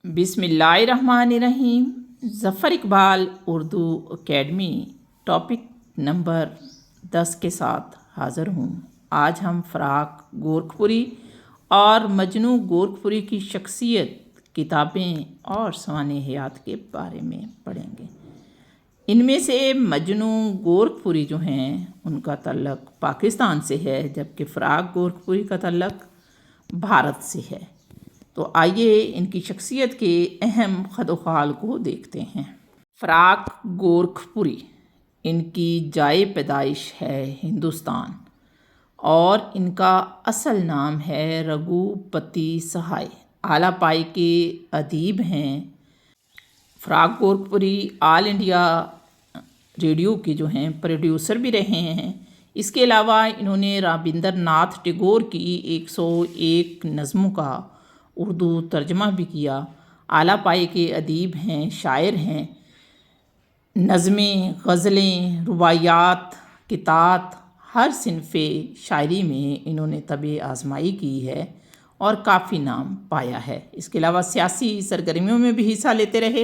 बिस्मिल्लाहिर्रहमानिर्रहीम। Zafar Iqbal Urdu academy topic number 10 के साथ हाज़िर हूँ। आज हम फ़राक गोरखपुरी और मजनू गोरखपुरी की शख्सियत, किताबें और सवाने हयात के बारे में पढ़ेंगे। इनमें से मजनू गोरखपुरी जो हैं उनका तल्लक पाकिस्तान से है, जबकि फ़राक गोरखपुरी का तल्लक भारत से है। तो आइए इनकी शख्सियत के अहम खदोखाल को देखते हैं। फ़राक गोरखपुरी, इनकी जाए पैदाइश है हिंदुस्तान और इनका असल नाम है रघुपति सहाय। आला पाई के अदीब हैं। फ़राक गोरखपुरी ऑल इंडिया रेडियो के जो हैं प्रोड्यूसर भी रहे हैं। इसके अलावा इन्होंने रविंद्रनाथ टैगोर की 101 नज़मों का उर्दू तर्जमा भी किया। आला पाई के अदीब हैं, शायर हैं। नज़में, ग़ज़लें, रुबाइयात, कितात, हर सिनफ़े शायरी में इन्होंने तबे आज़माई की है और काफ़ी नाम पाया है। इसके अलावा सियासी सरगर्मियों में भी हिस्सा लेते रहे।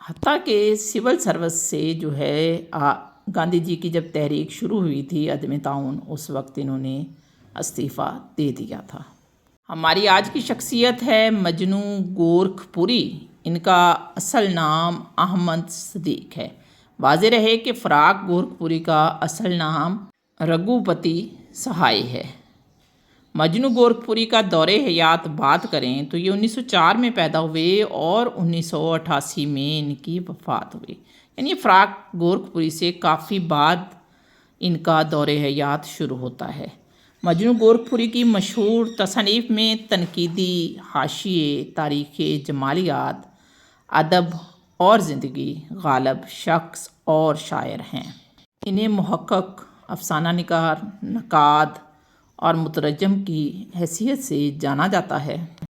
हत्ता कि सिविल सर्विस से जो है गांधी जी की जब तहरीक शुरू हुई थी अदम ताउन, उस वक्त इन्होंने इस्तीफ़ा दे दिया था। हमारी आज की शख्सियत है मजनू गोरखपुरी। इनका असल नाम अहमद सदीक है। वाज़ेह रहे कि फ़राक गोरखपुरी का असल नाम रघुपति सहाय है। मजनू गोरखपुरी का दौरे हयात बात करें तो ये 1904 में पैदा हुए और 1988 में इनकी वफ़ात हुई। यानी फ़राक गोरखपुरी से काफ़ी बाद इनका दौरे हयात शुरू होता है। मजनू गोरखपुरी की मशहूर तसनीफ़ में तनकीदी हाशिए, तारीख़ जमालियात, अदब और ज़िंदगी, गालिब शख्स और शायर हैं। इन्हें मुहक्क़क़, अफ़साना निगार, नक़ाद और मुतरजम की हैसियत से जाना जाता है।